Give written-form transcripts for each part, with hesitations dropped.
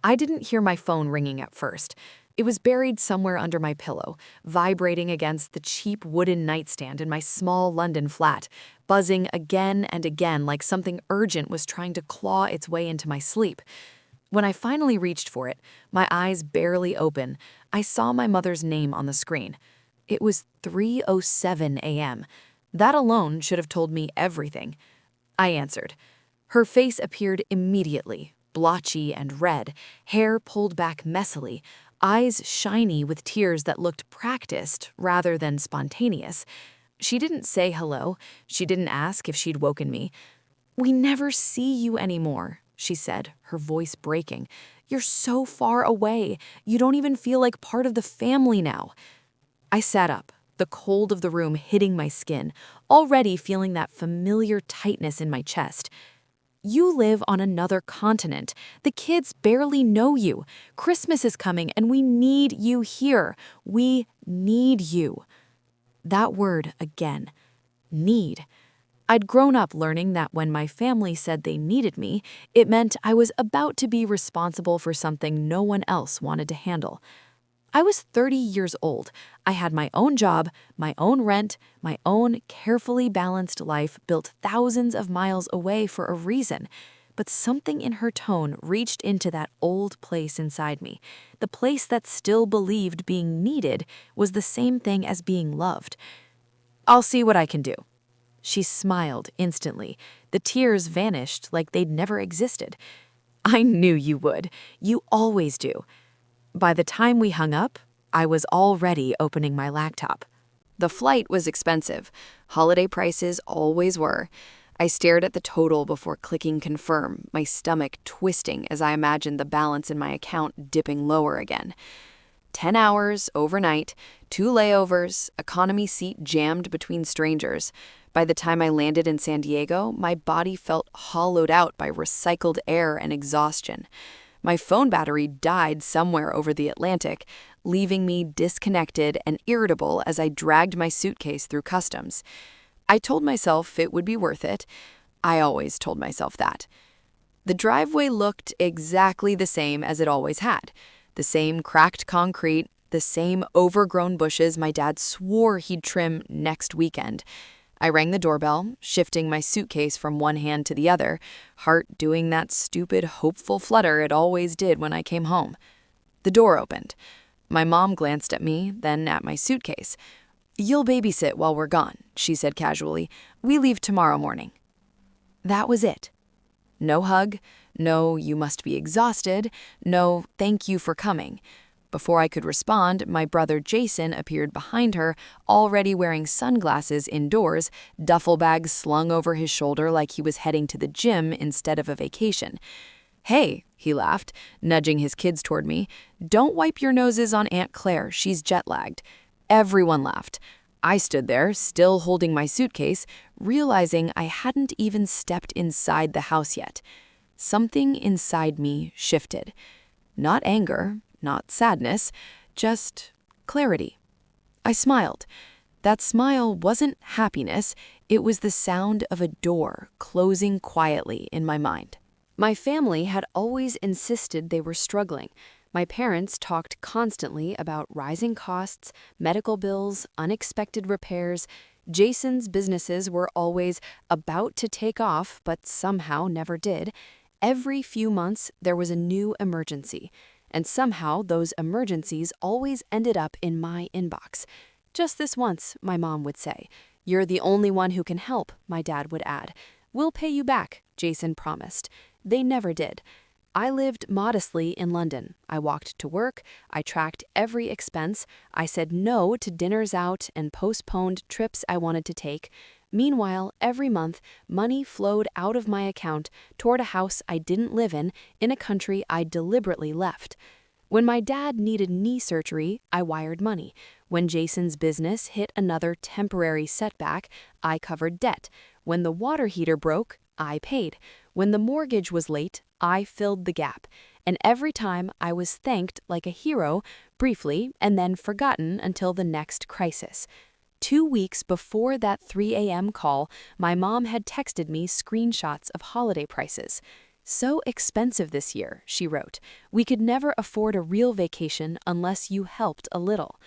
I didn't hear my phone ringing at first. It was buried somewhere under my pillow, vibrating against the cheap wooden nightstand in my small London flat, buzzing again and again like something urgent was trying to claw its way into my sleep. When I finally reached for it, my eyes barely open, I saw my mother's name on the screen. It was 3:07 a.m. That alone should have told me everything. I answered. Her face appeared immediately, blotchy and red, hair pulled back messily, eyes shiny with tears that looked practiced rather than spontaneous. She didn't say hello. She didn't ask if she'd woken me. "We never see you anymore," she said, her voice breaking. "You're so far away. You don't even feel like part of the family now." I sat up, the cold of the room hitting my skin, already feeling that familiar tightness in my chest. "You live on another continent. The kids barely know you. Christmas is coming and we need you here. We need you." That word again. Need. I'd grown up learning that when my family said they needed me, it meant I was about to be responsible for something no one else wanted to handle. I was 30 years old. I had my own job, my own rent, my own carefully balanced life built thousands of miles away for a reason. But something in her tone reached into that old place inside me, the place that still believed being needed was the same thing as being loved. "I'll see what I can do." She smiled instantly. The tears vanished like they'd never existed. "I knew you would. You always do." By the time we hung up, I was already opening my laptop. The flight was expensive. Holiday prices always were. I stared at the total before clicking confirm, my stomach twisting as I imagined the balance in my account dipping lower again. 10 hours, overnight, 2 layovers, economy seat jammed between strangers. By the time I landed in San Diego, my body felt hollowed out by recycled air and exhaustion. My phone battery died somewhere over the Atlantic, leaving me disconnected and irritable as I dragged my suitcase through customs. I told myself it would be worth it. I always told myself that. The driveway looked exactly the same as it always had. The same cracked concrete, the same overgrown bushes my dad swore he'd trim next weekend. I rang the doorbell, shifting my suitcase from one hand to the other, heart doing that stupid, hopeful flutter it always did when I came home. The door opened. My mom glanced at me, then at my suitcase. "You'll babysit while we're gone," she said casually. "We leave tomorrow morning." That was it. No hug, no "you must be exhausted," no "thank you for coming." Before I could respond, my brother Jason appeared behind her, already wearing sunglasses indoors, duffel bags slung over his shoulder like he was heading to the gym instead of a vacation. "Hey," he laughed, nudging his kids toward me, "don't wipe your noses on Aunt Claire, she's jet-lagged." Everyone laughed. I stood there, still holding my suitcase, realizing I hadn't even stepped inside the house yet. Something inside me shifted. Not anger, not sadness, just clarity. I smiled. That smile wasn't happiness, it was the sound of a door closing quietly in my mind. My family had always insisted they were struggling. My parents talked constantly about rising costs, medical bills, unexpected repairs. Jason's businesses were always about to take off, but somehow never did. Every few months, there was a new emergency. And somehow those emergencies always ended up in my inbox. "Just this once," my mom would say. "You're the only one who can help," my dad would add. "We'll pay you back," Jason promised. They never did. I lived modestly in London. I walked to work. I tracked every expense. I said no to dinners out and postponed trips I wanted to take. Meanwhile, every month, money flowed out of my account toward a house I didn't live in a country I deliberately left. When my dad needed knee surgery, I wired money. When Jason's business hit another temporary setback, I covered debt. When the water heater broke, I paid. When the mortgage was late, I filled the gap. And every time I was thanked like a hero, briefly, and then forgotten until the next crisis. 2 weeks before that 3 a.m. call, my mom had texted me screenshots of holiday prices. "So expensive this year," she wrote. "We could never afford a real vacation unless you helped a little."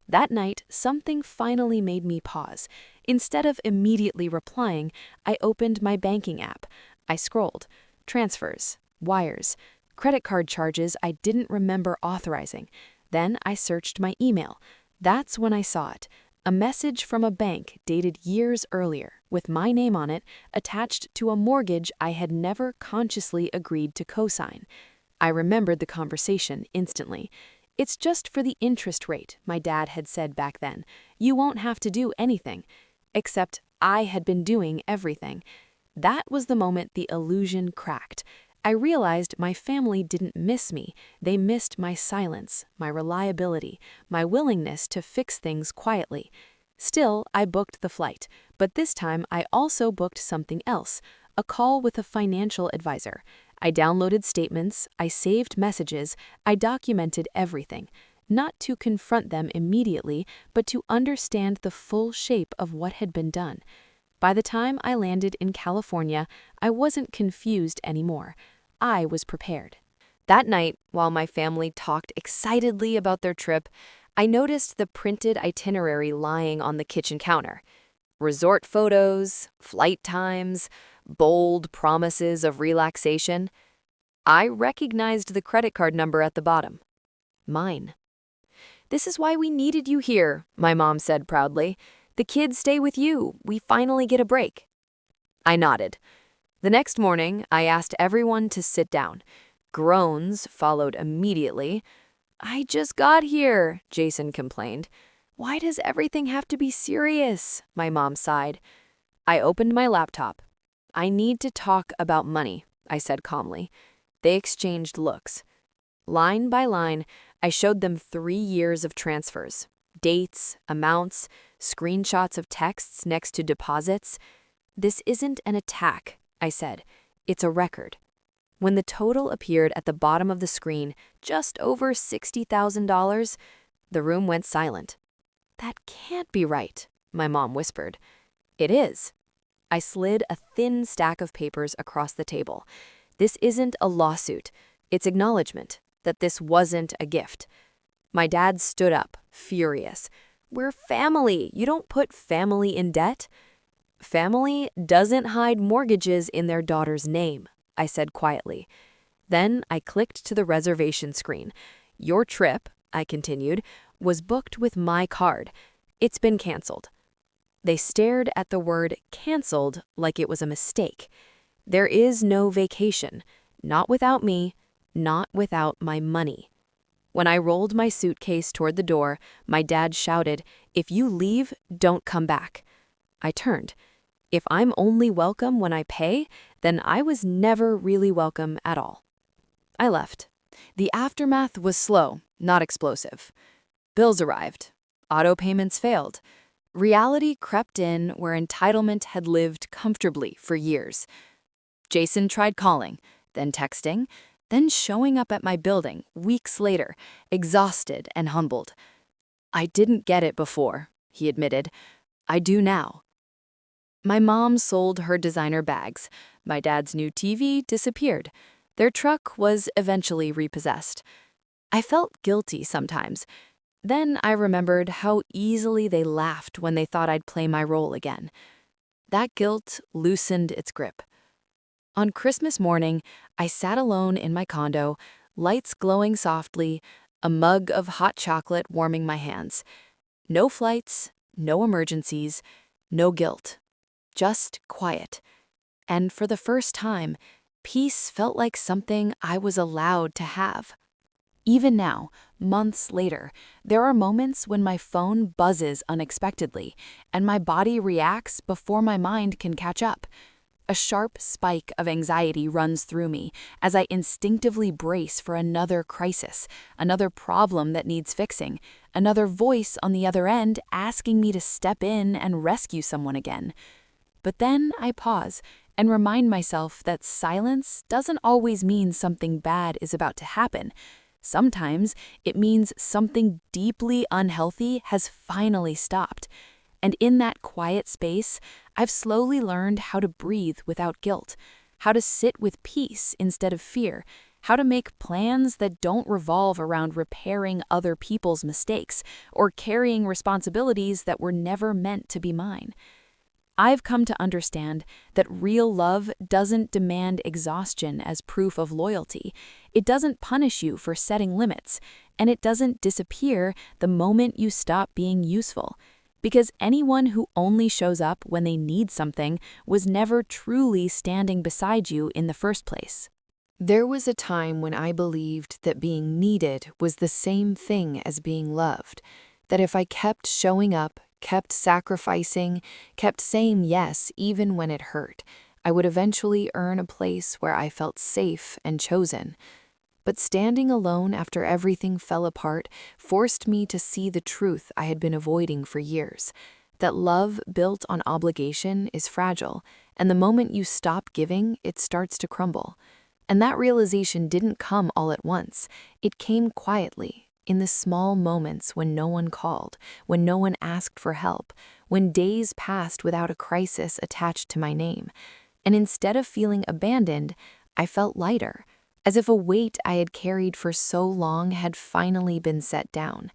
That night, something finally made me pause. Instead of immediately replying, I opened my banking app. I scrolled. Transfers, wires, credit card charges I didn't remember authorizing. Then I searched my email. That's when I saw it. A message from a bank dated years earlier, with my name on it, attached to a mortgage I had never consciously agreed to co-sign. I remembered the conversation instantly. "It's just for the interest rate," my dad had said back then. "You won't have to do anything." Except I had been doing everything. That was the moment the illusion cracked. I realized my family didn't miss me. They missed my silence, my reliability, my willingness to fix things quietly. Still, I booked the flight, but this time I also booked something else, a call with a financial advisor. I downloaded statements, I saved messages, I documented everything. Not to confront them immediately, but to understand the full shape of what had been done. By the time I landed in California, I wasn't confused anymore. I was prepared. That night, while my family talked excitedly about their trip, I noticed the printed itinerary lying on the kitchen counter. Resort photos, flight times, bold promises of relaxation. I recognized the credit card number at the bottom. Mine. "This is why we needed you here," my mom said proudly. "The kids stay with you. We finally get a break." I nodded. The next morning, I asked everyone to sit down. Groans followed immediately. "I just got here," Jason complained. "Why does everything have to be serious?" my mom sighed. I opened my laptop. "I need to talk about money," I said calmly. They exchanged looks. Line by line, I showed them 3 years of transfers, dates, amounts, screenshots of texts next to deposits. "This isn't an attack," I said. "It's a record." When the total appeared at the bottom of the screen, just over $60,000, the room went silent. "That can't be right," my mom whispered. "It is." I slid a thin stack of papers across the table. "This isn't a lawsuit. It's acknowledgement that this wasn't a gift." My dad stood up, furious. "We're family. You don't put family in debt." "Family doesn't hide mortgages in their daughter's name," I said quietly. Then I clicked to the reservation screen. "Your trip," I continued, "was booked with my card. It's been canceled." They stared at the word canceled like it was a mistake. There is no vacation. Not without me. Not without my money. When I rolled my suitcase toward the door, my dad shouted, "If you leave, don't come back." I turned. If I'm only welcome when I pay, then I was never really welcome at all. I left. The aftermath was slow, not explosive. Bills arrived. Auto payments failed. Reality crept in where entitlement had lived comfortably for years. Jason tried calling, then texting, then showing up at my building weeks later, exhausted and humbled. "I didn't get it before," he admitted. "I do now." My mom sold her designer bags. My dad's new TV disappeared. Their truck was eventually repossessed. I felt guilty sometimes. Then I remembered how easily they laughed when they thought I'd play my role again. That guilt loosened its grip. On Christmas morning, I sat alone in my condo, lights glowing softly, a mug of hot chocolate warming my hands. No flights, no emergencies, no guilt. Just quiet. And for the first time, peace felt like something I was allowed to have. Even now, months later, there are moments when my phone buzzes unexpectedly, and my body reacts before my mind can catch up. A sharp spike of anxiety runs through me as I instinctively brace for another crisis, another problem that needs fixing, another voice on the other end asking me to step in and rescue someone again. But then I pause and remind myself that silence doesn't always mean something bad is about to happen. Sometimes it means something deeply unhealthy has finally stopped. And in that quiet space, I've slowly learned how to breathe without guilt, how to sit with peace instead of fear, how to make plans that don't revolve around repairing other people's mistakes or carrying responsibilities that were never meant to be mine. I've come to understand that real love doesn't demand exhaustion as proof of loyalty. It doesn't punish you for setting limits, and it doesn't disappear the moment you stop being useful. Because anyone who only shows up when they need something was never truly standing beside you in the first place. There was a time when I believed that being needed was the same thing as being loved, that if I kept showing up, kept sacrificing, kept saying yes even when it hurt, I would eventually earn a place where I felt safe and chosen. But standing alone after everything fell apart forced me to see the truth I had been avoiding for years, that love built on obligation is fragile, and the moment you stop giving, it starts to crumble. And that realization didn't come all at once. It came quietly, in the small moments when no one called, when no one asked for help, when days passed without a crisis attached to my name. And instead of feeling abandoned, I felt lighter, as if a weight I had carried for so long had finally been set down.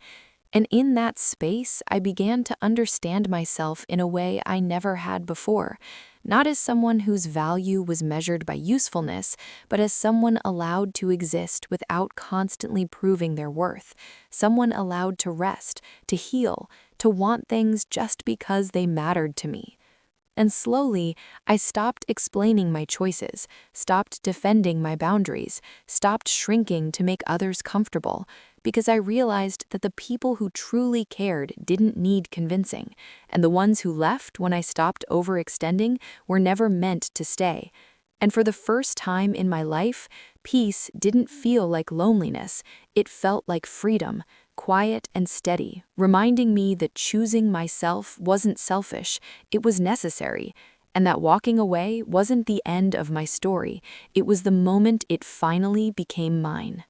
And in that space, I began to understand myself in a way I never had before, not as someone whose value was measured by usefulness, but as someone allowed to exist without constantly proving their worth, someone allowed to rest, to heal, to want things just because they mattered to me. And slowly, I stopped explaining my choices, stopped defending my boundaries, stopped shrinking to make others comfortable, because I realized that the people who truly cared didn't need convincing, and the ones who left when I stopped overextending were never meant to stay. And for the first time in my life, peace didn't feel like loneliness, it felt like freedom, quiet and steady, reminding me that choosing myself wasn't selfish, it was necessary, and that walking away wasn't the end of my story, it was the moment it finally became mine.